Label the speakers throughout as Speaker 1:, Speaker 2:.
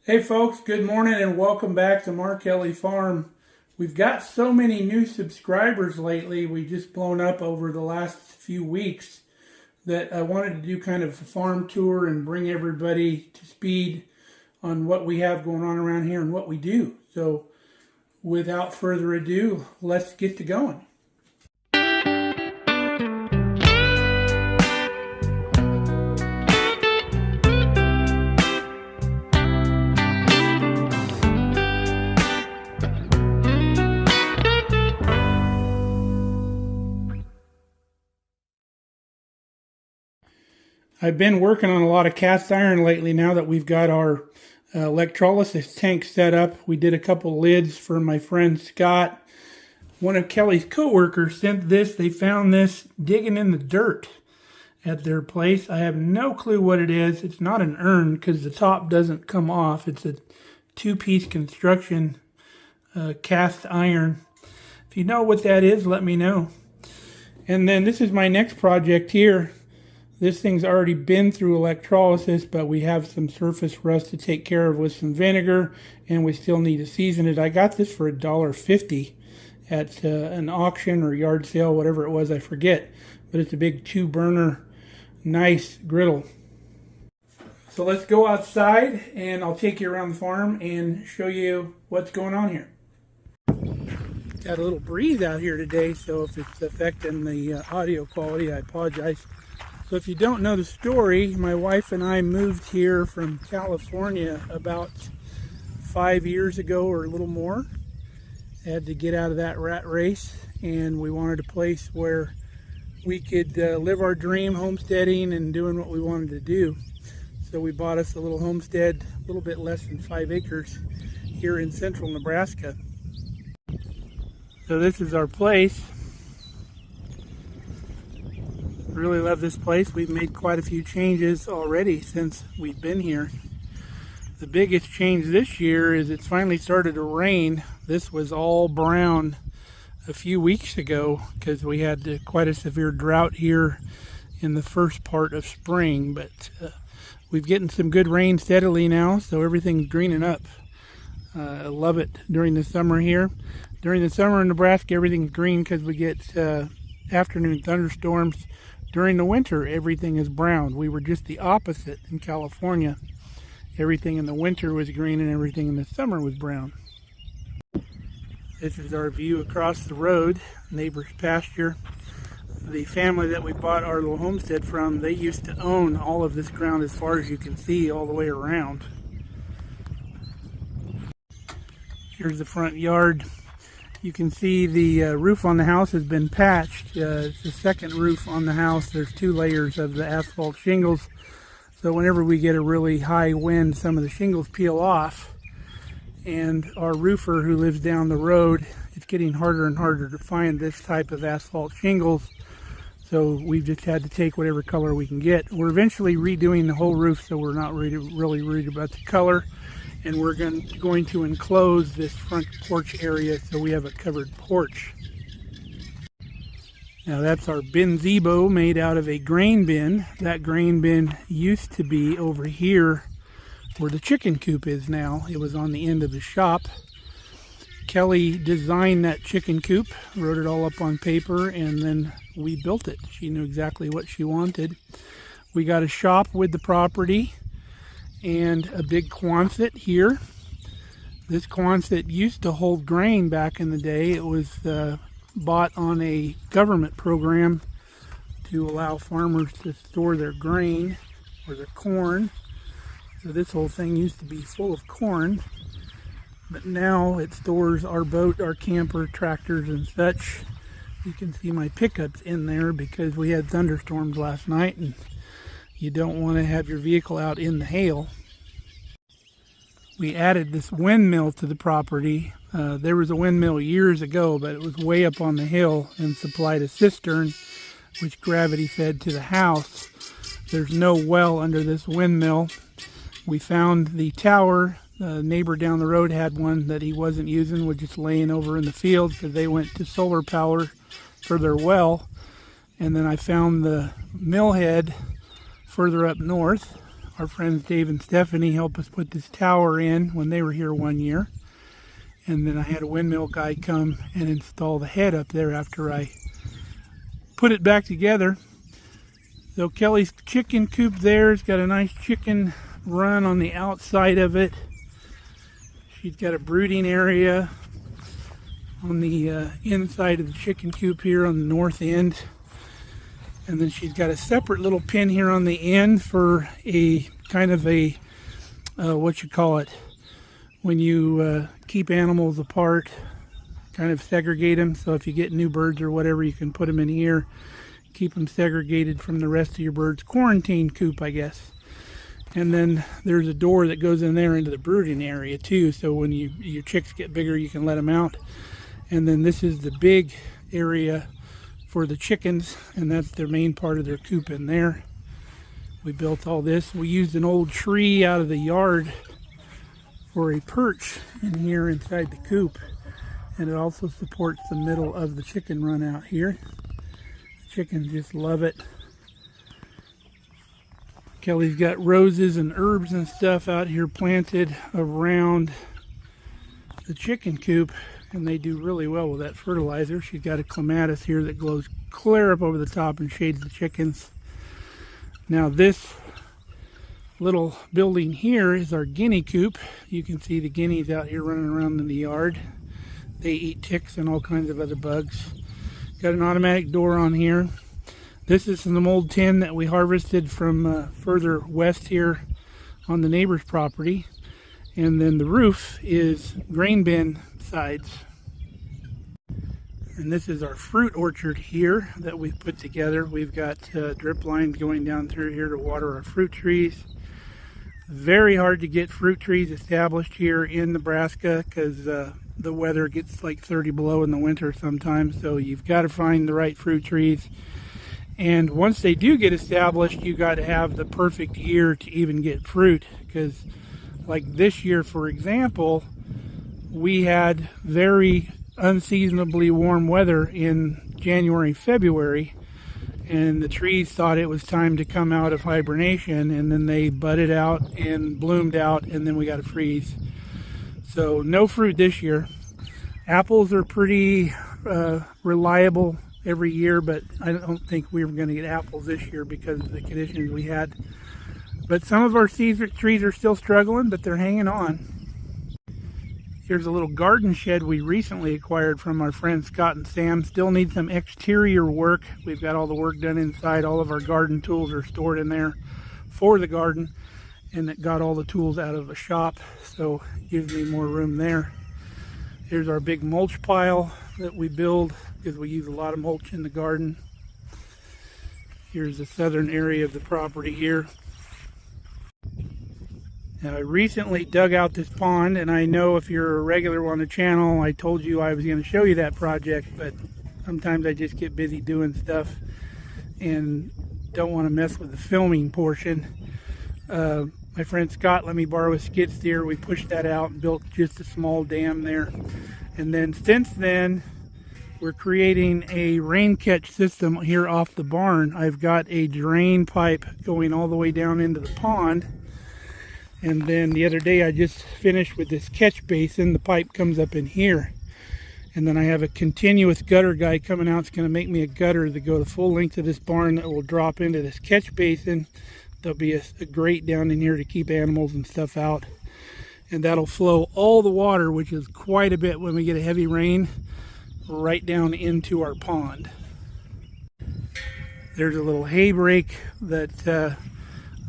Speaker 1: Hey folks, good morning and welcome back to Mark Kelly Farm. We've got so many new subscribers lately, we just blown up over the last few weeks, that I wanted to do kind of a farm tour and bring everybody to speed on what we have going on around here and what we do. So without further ado, let's get to going. I've been working on a lot of cast iron lately now that we've got our electrolysis tank set up. We did a couple lids for my friend Scott. One of Kelly's co-workers sent this. They found this digging in the dirt at their place. I have no clue what it is. It's not an urn because the top doesn't come off. It's a two-piece construction cast iron. If you know what that is, let me know. And then this is my next project here. This thing's already been through electrolysis, but we have some surface rust to take care of with some vinegar, and we still need to season it. I got this for $1.50 at an auction or yard sale, whatever it was, I forget. But it's a big 2-burner, nice griddle. So let's go outside, and I'll take you around the farm and show you what's going on here. Got a little breeze out here today, so if it's affecting the audio quality, I apologize. So if you don't know the story, my wife and I moved here from California about 5 years ago or a little more. Had to get out of that rat race, and we wanted a place where we could live our dream, homesteading and doing what we wanted to do. So we bought us a little homestead, a little bit less than 5 acres here in central Nebraska. So this is our place. Really love this place. We've made quite a few changes already since we've been here. The biggest change this year is it's finally started to rain. This was all brown a few weeks ago because we had quite a severe drought here in the first part of spring, but we've getting some good rain steadily now, so everything's greening up. I love it during the summer here. During the summer in Nebraska, everything's green because we get afternoon thunderstorms. During the winter, everything is brown. We were just the opposite in California. Everything in the winter was green and everything in the summer was brown. This is our view across the road, neighbor's pasture. The family that we bought our little homestead from, they used to own all of this ground as far as you can see all the way around. Here's the front yard. You can see the roof on the house has been patched. It's the second roof on the house. There's 2 layers of the asphalt shingles. So whenever we get a really high wind, some of the shingles peel off. And our roofer who lives down the road, it's getting harder and harder to find this type of asphalt shingles. So we've just had to take whatever color we can get. We're eventually redoing the whole roof, so we're not really worried about the color. And we're going to enclose this front porch area so we have a covered porch. Now that's our gazebo made out of a grain bin. That grain bin used to be over here where the chicken coop is now. It was on the end of the shop. Kelly designed that chicken coop, wrote it all up on paper, and then we built it. She knew exactly what she wanted. We got a shop with the property and a big Quonset here. This Quonset used to hold grain back in the day. It was bought on a government program to allow farmers to store their grain or their corn. So this whole thing used to be full of corn, but now it stores our boat, our camper, tractors and such. You can see my pickups in there because we had thunderstorms last night and you don't want to have your vehicle out in the hail. We added this windmill to the property. There was a windmill years ago, but it was way up on the hill and supplied a cistern, which gravity fed to the house. There's no well under this windmill. We found the tower. The neighbor down the road had one that he wasn't using, was just laying over in the field because they went to solar power for their well. And then I found the mill head further up north Our friends Dave and Stephanie helped us put this tower in when they were here one year. And then I had a windmill guy come and install the head up there after I put it back together. So Kelly's chicken coop there has got a nice chicken run on the outside of it. She's got a brooding area on the inside of the chicken coop here on the north end. And then she's got a separate little pen here on the end for a kind of a, what you call it, when you keep animals apart, kind of segregate them. So if you get new birds or whatever, you can put them in here, keep them segregated from the rest of your birds. Quarantine coop, I guess. And then there's a door that goes in there into the brooding area too. So when your chicks get bigger, you can let them out. And then this is the big area for the chickens, and that's their main part of their coop in there. We built all this. We used an old tree out of the yard for a perch in here inside the coop, and it also supports the middle of the chicken run out here. The chickens just love it. Kelly's got roses and herbs and stuff out here planted around the chicken coop, and they do really well with that fertilizer. She's got a clematis here that glows clear up over the top and shades the chickens. Now this little building here is our guinea coop. You can see the guineas out here running around in the yard. They eat ticks and all kinds of other bugs. Got an automatic door on here. This is some old tin that we harvested from further west here on the neighbor's property. And then the roof is grain bin sides. And this is our fruit orchard here that we've put together. We've got drip lines going down through here to water our fruit trees. Very hard to get fruit trees established here in Nebraska because the weather gets like 30 below in the winter sometimes. So you've got to find the right fruit trees. And once they do get established, you got to have the perfect year to even get fruit, because like this year, for example, we had very unseasonably warm weather in January, February, and the trees thought it was time to come out of hibernation, and then they budded out and bloomed out, and then we got a freeze. So no fruit this year. Apples are pretty reliable every year, but I don't think we were going to get apples this year because of the conditions we had. But some of our trees are still struggling, but they're hanging on. Here's a little garden shed we recently acquired from our friends Scott and Sam. Still need some exterior work. We've got all the work done inside. All of our garden tools are stored in there for the garden, and it got all the tools out of the shop, so it gives me more room there. Here's our big mulch pile that we build because we use a lot of mulch in the garden. Here's the southern area of the property here. Now, I recently dug out this pond, and I know if you're a regular on the channel, I told you I was going to show you that project, but sometimes I just get busy doing stuff and don't want to mess with the filming portion. My friend Scott let me borrow a skid steer. We pushed that out and built just a small dam there. And then since then, we're creating a rain catch system here off the barn. I've got a drain pipe going all the way down into the pond. And then the other day I just finished with this catch basin. The pipe comes up in here. And then I have a continuous gutter guy coming out. It's going to make me a gutter that go the full length of this barn that will drop into this catch basin. There'll be a grate down in here to keep animals and stuff out. And that'll flow all the water, which is quite a bit when we get a heavy rain, right down into our pond. There's a little hay rake that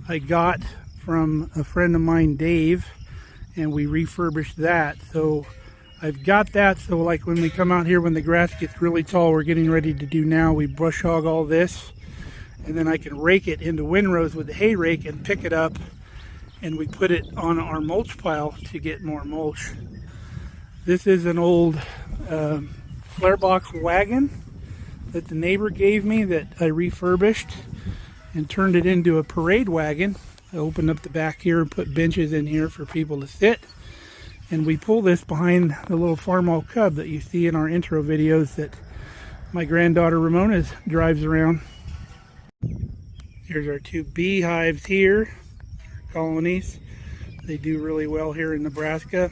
Speaker 1: I got from a friend of mine, Dave, and we refurbished that. So I've got that, so like when we come out here when the grass gets really tall, we're getting ready to do now, we brush hog all this, and then I can rake it into windrows with the hay rake and pick it up, and we put it on our mulch pile to get more mulch. This is an old flare box wagon that the neighbor gave me that I refurbished and turned it into a parade wagon. I opened up the back here and put benches in here for people to sit. And we pull this behind the little farmall cub that you see in our intro videos that my granddaughter Ramona drives around. Here's our two beehives here. colonies. They do really well here in Nebraska.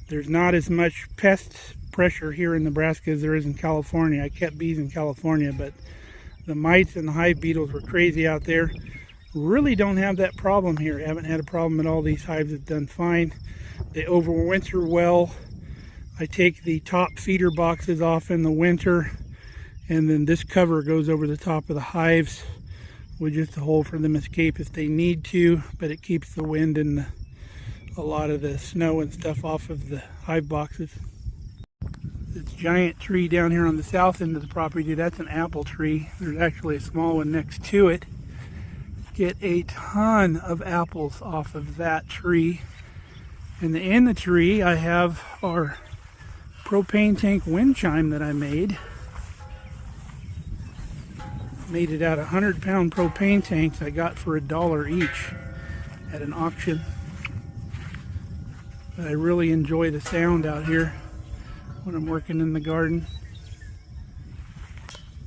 Speaker 1: There's not as much pest pressure here in Nebraska as there is in California. I kept bees in California, but the mites and the hive beetles were crazy out there. Really don't have that problem here. Haven't had a problem at all. These hives have done fine. They overwinter well. I take the top feeder boxes off in the winter, and then this cover goes over the top of the hives with just a hole for them to escape if they need to, but it keeps the wind and a lot of the snow and stuff off of the hive boxes. This giant tree down here on the south end of the property, that's an apple tree. There's actually a small one next to it. Get a ton of apples off of that tree. And in the tree I have our propane tank wind chime that I made. Made it out of 100-pound propane tanks I got for $1 each at an auction. But I really enjoy the sound out here when I'm working in the garden.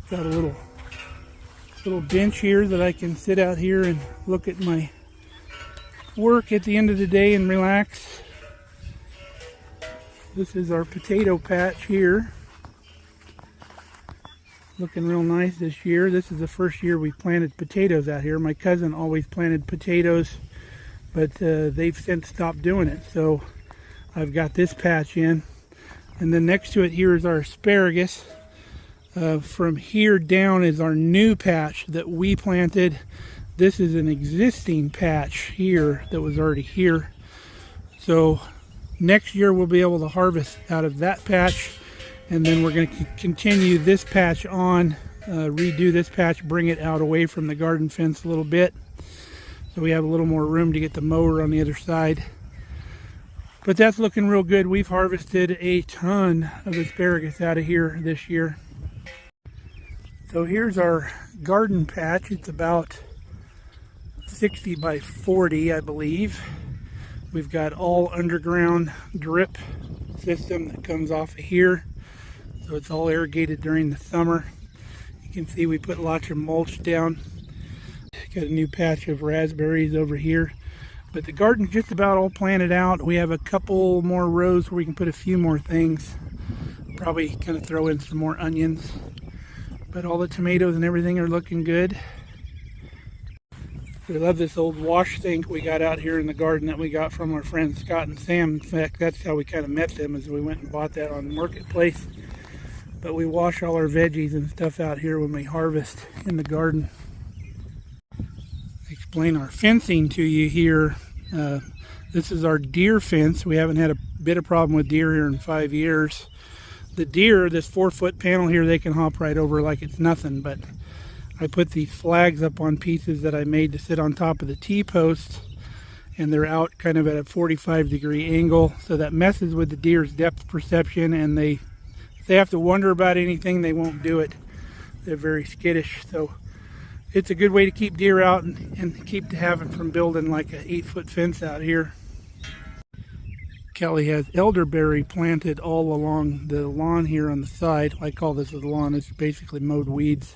Speaker 1: Got a little bench here that I can sit out here and look at my work at the end of the day and relax. This is our potato patch here. Looking real nice this year. This is the first year we planted potatoes out here. My cousin always planted potatoes, but they've since stopped doing it. So I've got this patch in. And then next to it here is our asparagus. From here down is our new patch that we planted. This is an existing patch here that was already here. So next year we'll be able to harvest out of that patch, and then we're going to continue this patch on, redo this patch, bring it out away from the garden fence a little bit, so we have a little more room to get the mower on the other side. But that's looking real good. We've harvested a ton of asparagus out of here this year. So here's our garden patch. It's about 60 by 40, I believe. We've got all underground drip system that comes off of here. So it's all irrigated during the summer. You can see we put lots of mulch down. Got a new patch of raspberries over here. But the garden's just about all planted out. We have a couple more rows where we can put a few more things. Probably kind of throw in some more onions. But all the tomatoes and everything are looking good. We love this old wash sink we got out here in the garden that we got from our friends Scott and Sam. In fact, that's how we kind of met them, as we went and bought that on the marketplace. But we wash all our veggies and stuff out here when we harvest in the garden. Explain our fencing to you here. This is our deer fence. We haven't had a bit of problem with deer here in 5 years. The deer, this 4-foot panel here, they can hop right over like it's nothing, but I put these flags up on pieces that I made to sit on top of the T-posts, and they're out kind of at a 45-degree angle, so that messes with the deer's depth perception, and if they have to wonder about anything, they won't do it. They're very skittish, so it's a good way to keep deer out and keep having from building like an 8-foot fence out here. Kelly has elderberry planted all along the lawn here on the side. I call this the lawn. It's basically mowed weeds.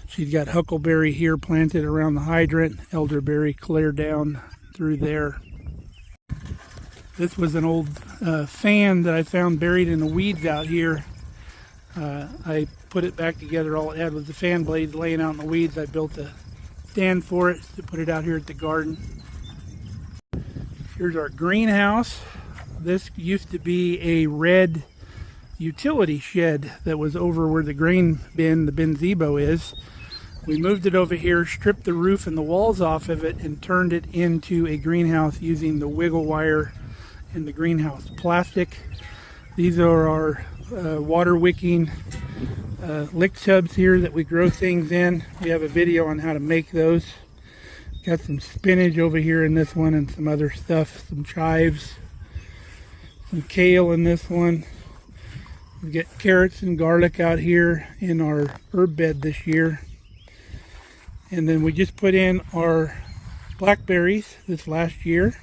Speaker 1: She's got huckleberry here planted around the hydrant. Elderberry clear down through there. This was an old fan that I found buried in the weeds out here. I put it back together. All it had was the fan blades laying out in the weeds. I built a stand for it to put it out here at the garden. Here's our greenhouse. This used to be a red utility shed that was over where the grain bin, the Benzebo is. We moved it over here, stripped the roof and the walls off of it, and turned it into a greenhouse using the wiggle wire and the greenhouse plastic. These are our water wicking lick tubs here that we grow things in. We have a video on how to make those. Got some spinach over here in this one and some other stuff, some chives, some kale in this one. We get carrots and garlic out here in our herb bed this year. And then we just put in our blackberries this last year.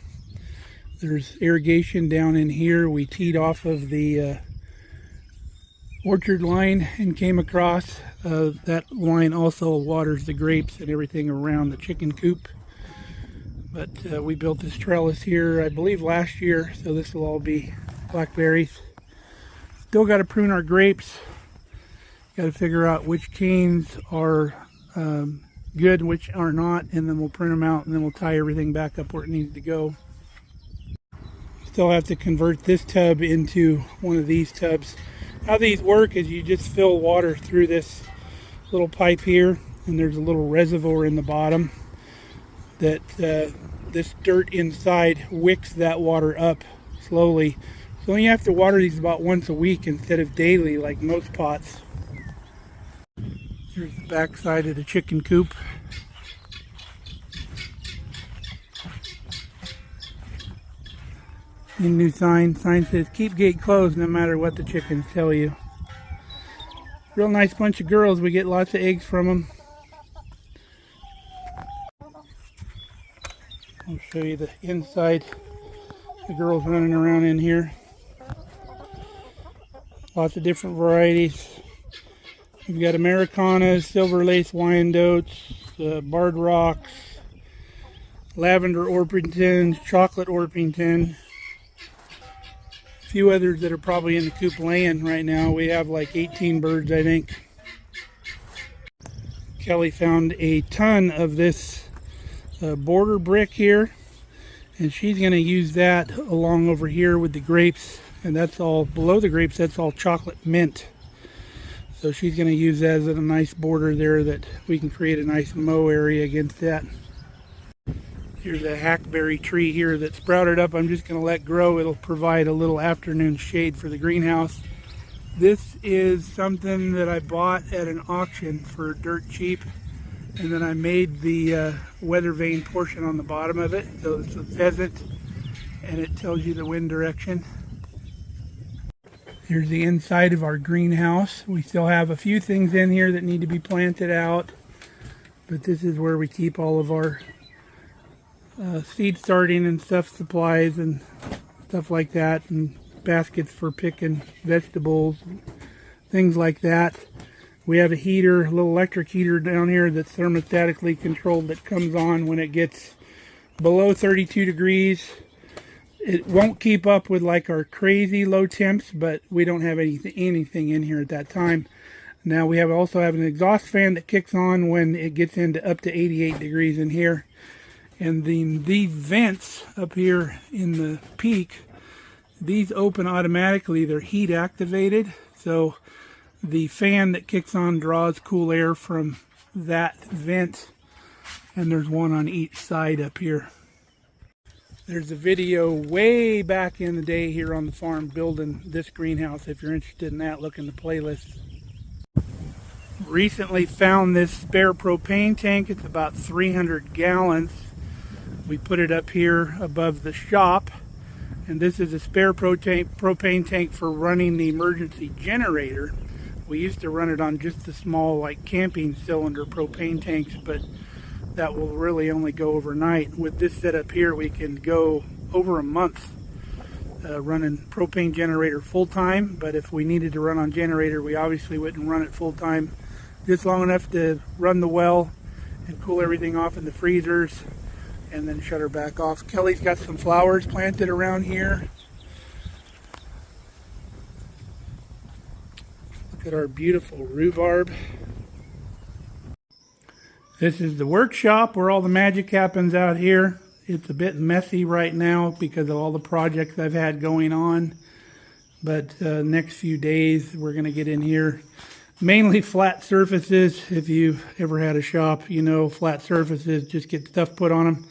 Speaker 1: There's irrigation down in here. We teed off of the orchard line and came across. That line also waters the grapes and everything around the chicken coop. But we built this trellis here, I believe, last year, so this will all be blackberries. Still got to prune our grapes. Got to figure out which canes are good, which are not, and then we'll prune them out, and then we'll tie everything back up where it needs to go. Still have to convert this tub into one of these tubs. How these work is you just fill water through this little pipe here, and there's a little reservoir in the bottom that this dirt inside wicks that water up slowly. So you have to water these about once a week instead of daily like most pots. Here's the back side of the chicken coop. A new sign says keep gate closed no matter what the chickens tell you. Real nice bunch of girls. We get lots of eggs from them. I'll show you the inside. The girls running around in here. Lots of different varieties. We've got Americanas, Silver Lace Wyandottes, Barred Rocks, Lavender Orpingtons, Chocolate Orpington. A few others that are probably in the coop laying right now. We have like 18 birds, I think. Kelly found a ton of this border brick here, and she's going to use that along over here with the grapes, and that's all below the grapes. That's all chocolate mint, so she's going to use that as a nice border there that we can create a nice mow area against that. Here's a hackberry tree here that sprouted up. I'm just going to let grow. It'll provide a little afternoon shade for the greenhouse. This is something that I bought at an auction for dirt cheap, and then I made the weather vane portion on the bottom of it, so it's a pheasant, and it tells you the wind direction. Here's the inside of our greenhouse. We still have a few things in here that need to be planted out, but this is where we keep all of our seed starting and stuff, supplies and stuff like that, and baskets for picking vegetables, things like that. We have a heater, a little electric heater down here that's thermostatically controlled that comes on when it gets below 32 degrees. It won't keep up with like our crazy low temps, but we don't have anything in here at that time. Now we also have an exhaust fan that kicks on when it gets into up to 88 degrees in here. And these vents up here in the peak, these open automatically. They're heat activated, so the fan that kicks on draws cool air from that vent, and there's one on each side up here. There's a video way back in the day here on the farm building this greenhouse. If you're interested in that, look in the playlist. Recently found this spare propane tank. It's about 300 gallons. We put it up here above the shop, and this is a spare propane tank for running the emergency generator. We used to run it on just the small like camping cylinder propane tanks, but that will really only go overnight. With this setup here, we can go over a month running propane generator full-time, but if we needed to run on generator, we obviously wouldn't run it full-time. Just long enough to run the well and cool everything off in the freezers, and then shut her back off. Kelly's got some flowers planted around here. Look at our beautiful rhubarb. This is the workshop where all the magic happens out here. It's a bit messy right now because of all the projects I've had going on. But next few days we're going to get in here. Mainly flat surfaces. If you've ever had a shop, you know flat surfaces, just get stuff put on them.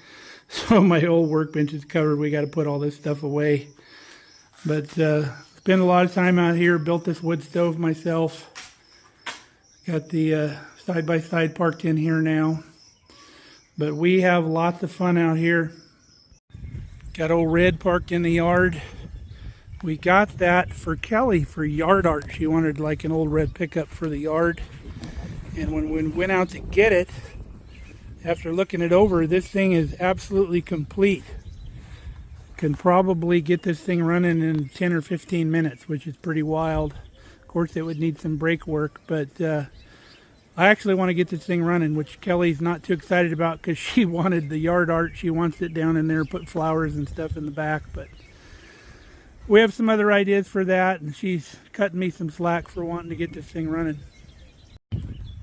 Speaker 1: So my old workbench is covered. We got to put all this stuff away. But spent a lot of time out here. Built this wood stove myself. Got the side-by-side parked in here now. But we have lots of fun out here. Got old Red parked in the yard. We got that for Kelly for yard art. She wanted like an old red pickup for the yard. And when we went out to get it, after looking it over, this thing is absolutely complete. Can probably get this thing running in 10 or 15 minutes, which is pretty wild. Of course, it would need some brake work, but I actually want to get this thing running, which Kelly's not too excited about because she wanted the yard art. She wants it down in there, put flowers and stuff in the back. But we have some other ideas for that, and she's cutting me some slack for wanting to get this thing running.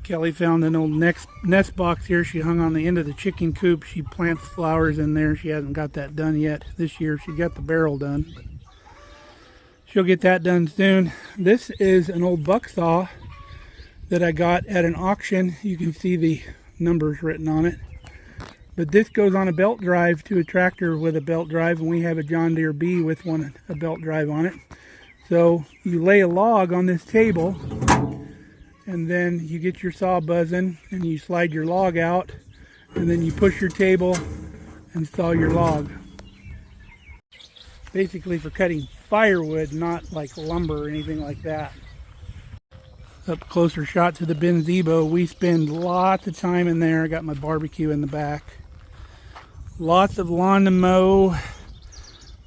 Speaker 1: Kelly found an old nest box here. She hung on the end of the chicken coop. She plants flowers in there. She hasn't got that done yet. This year she got the barrel done. But she'll get that done soon. This is an old buck saw that I got at an auction. You can see the numbers written on it. But this goes on a belt drive to a tractor with a belt drive, and we have a John Deere B with a belt drive on it. So you lay a log on this table, and then you get your saw buzzing, and you slide your log out, and then you push your table and saw your log. Basically for cutting firewood, not like lumber or anything like that. Up closer shot to the Benzebo. We spend lots of time in there. I got my barbecue in the back. Lots of lawn to mow.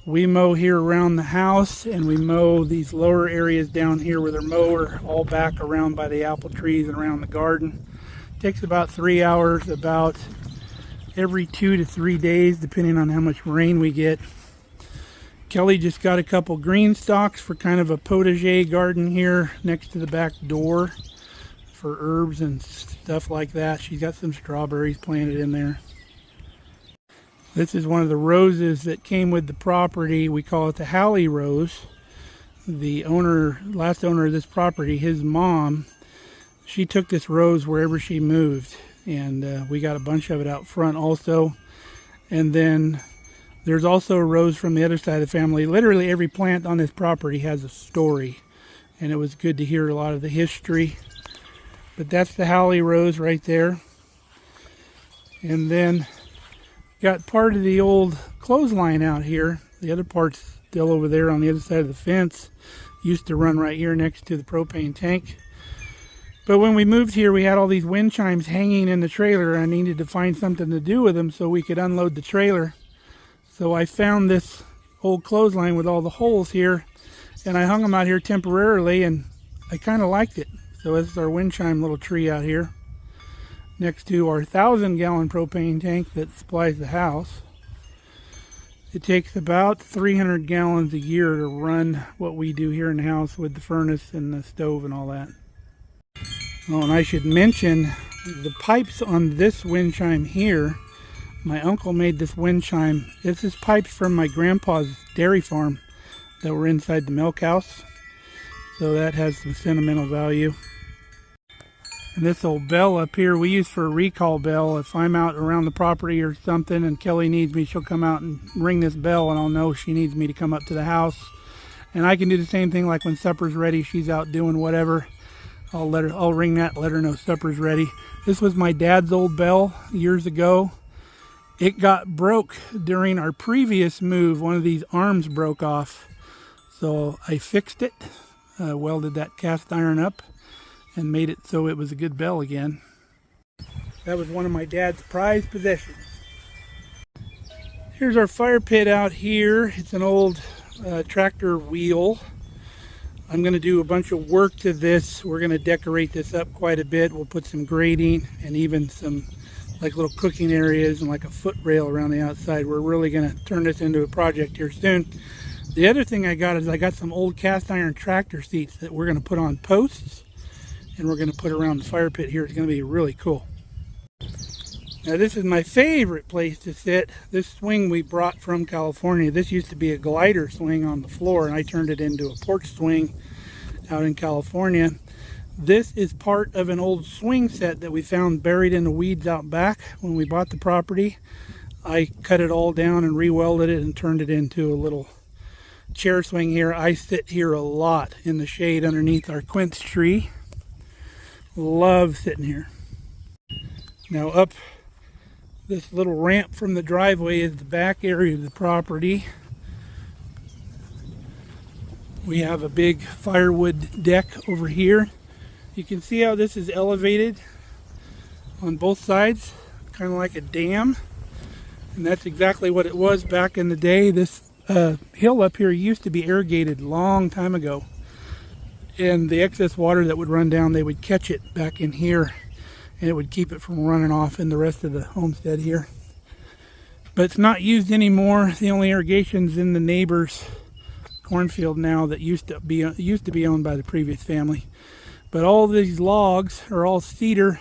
Speaker 1: We mow here around the house, and we mow these lower areas down here with our mower all back around by the apple trees and around the garden. Takes about 3 hours, about every 2 to 3 days, depending on how much rain we get. Kelly just got a couple green stalks for kind of a potager garden here next to the back door for herbs and stuff like that. She's got some strawberries planted in there. This is one of the roses that came with the property. We call it the Hallie Rose. The last owner of this property, his mom, she took this rose wherever she moved, and we got a bunch of it out front also. And then there's also a rose from the other side of the family. Literally every plant on this property has a story, and it was good to hear a lot of the history. But that's the Hallie Rose right there. And then got part of the old clothesline out here. The other part's still over there on the other side of the fence. Used to run right here next to the propane tank. But when we moved here, we had all these wind chimes hanging in the trailer. I needed to find something to do with them so we could unload the trailer. So I found this old clothesline with all the holes here, and I hung them out here temporarily, and I kind of liked it. So this is our wind chime little tree out here next to our 1,000-gallon propane tank that supplies the house. It takes about 300 gallons a year to run what we do here in the house with the furnace and the stove and all that. Oh, and I should mention the pipes on this wind chime here. My uncle made this wind chime. This is pipes from my grandpa's dairy farm that were inside the milk house. So that has some sentimental value. And this old bell up here we use for a recall bell. If I'm out around the property or something and Kelly needs me, she'll come out and ring this bell, and I'll know she needs me to come up to the house. And I can do the same thing, like when supper's ready, she's out doing whatever. I'll ring that, let her know supper's ready. This was my dad's old bell years ago. It got broke during our previous move. One of these arms broke off. So I fixed it, welded that cast iron up, and made it so it was a good bell again. That was one of my dad's prized possessions. Here's our fire pit out here. It's an old tractor wheel. I'm going to do a bunch of work to this. We're going to decorate this up quite a bit. We'll put some grating and even some like little cooking areas and like a foot rail around the outside. We're really going to turn this into a project here soon. The other thing I got is I got some old cast iron tractor seats that we're going to put on posts, and we're going to put around the fire pit here. It's going to be really cool. Now this is my favorite place to sit. This swing we brought from California. This used to be a glider swing on the floor, and I turned it into a porch swing out in California. This is part of an old swing set that we found buried in the weeds out back when we bought the property. I cut it all down and re-welded it and turned it into a little chair swing here. I sit here a lot in the shade underneath our quince tree. Love sitting here. Now up this little ramp from the driveway is the back area of the property. We have a big firewood deck over here. You can see how this is elevated on both sides, kind of like a dam. And that's exactly what it was back in the day. This hill up here used to be irrigated a long time ago. And the excess water that would run down, they would catch it back in here and it would keep it from running off in the rest of the homestead here. But it's not used anymore. The only irrigation's in the neighbor's cornfield now that used to be owned by the previous family. But all these logs are all cedar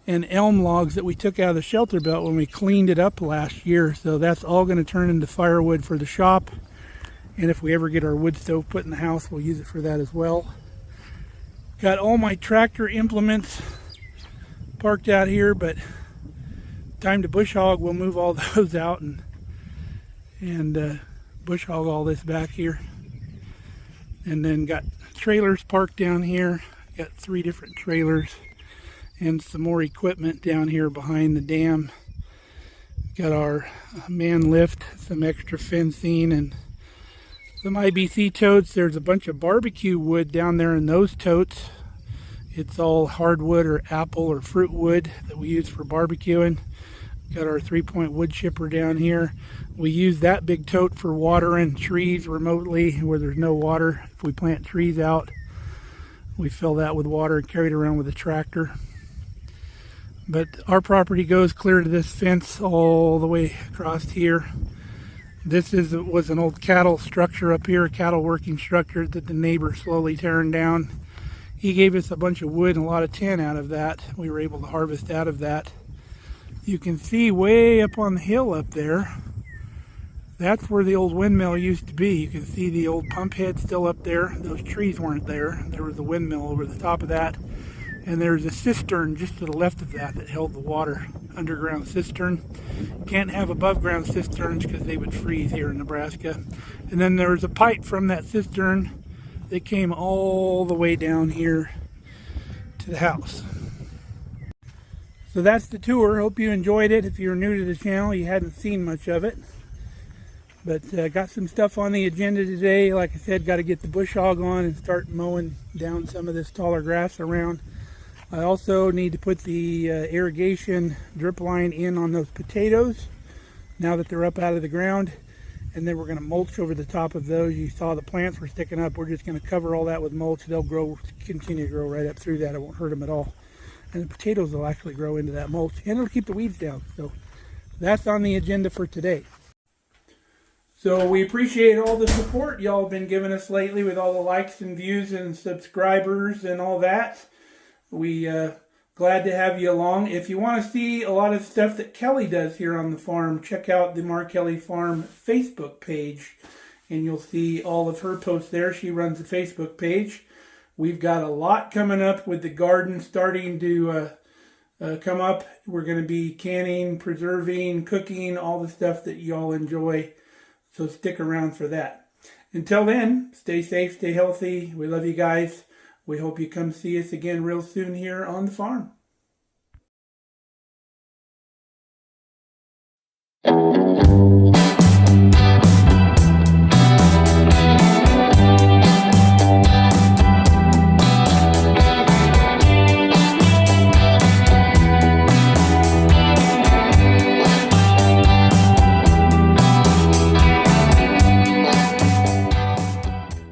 Speaker 1: and elm logs that we took out of the shelter belt when we cleaned it up last year. So that's all going to turn into firewood for the shop. And if we ever get our wood stove put in the house, we'll use it for that as well. Got all my tractor implements parked out here, but time to bush hog. We'll move all those out and bush hog all this back here. And then got trailers parked down here. Got 3 different trailers and some more equipment down here behind the dam. Got our man lift, some extra fencing, and some IBC totes. There's a bunch of barbecue wood down there in those totes. It's all hardwood or apple or fruit wood that we use for barbecuing. Got our 3-point wood chipper down here. We use that big tote for watering trees remotely where there's no water. If we plant trees out, we fill that with water and carry it around with a tractor. But our property goes clear to this fence all the way across here. This was an old cattle structure up here, a cattle working structure that the neighbor slowly tearing down. He gave us a bunch of wood and a lot of tin out of that. We were able to harvest out of that. You can see way up on the hill up there, that's where the old windmill used to be. You can see the old pump head still up there. Those trees weren't there. There was a windmill over the top of that. And there's a cistern just to the left of that that held the water. Underground cistern. Can't have above ground cisterns because they would freeze here in Nebraska. And then there was a pipe from that cistern that came all the way down here to the house. So that's the tour. Hope you enjoyed it. If you're new to the channel, you hadn't seen much of it. But got some stuff on the agenda today. Like I said, got to get the bush hog on and start mowing down some of this taller grass around. I also need to put the irrigation drip line in on those potatoes now that they're up out of the ground. And then we're going to mulch over the top of those. You saw the plants were sticking up. We're just going to cover all that with mulch. They'll continue to grow right up through that. It won't hurt them at all. And the potatoes will actually grow into that mulch. And it'll keep the weeds down. So that's on the agenda for today. So we appreciate all the support y'all have been giving us lately with all the likes and views and subscribers and all that. We glad to have you along. If you want to see a lot of stuff that Kelly does here on the farm, check out the Mark Kelly Farm Facebook page and you'll see all of her posts there. She runs the Facebook page. We've got a lot coming up with the garden starting to come up. We're going to be canning, preserving, cooking, all the stuff that y'all enjoy. So stick around for that. Until then, stay safe, stay healthy. We love you guys. We hope you come see us again real soon here on the farm.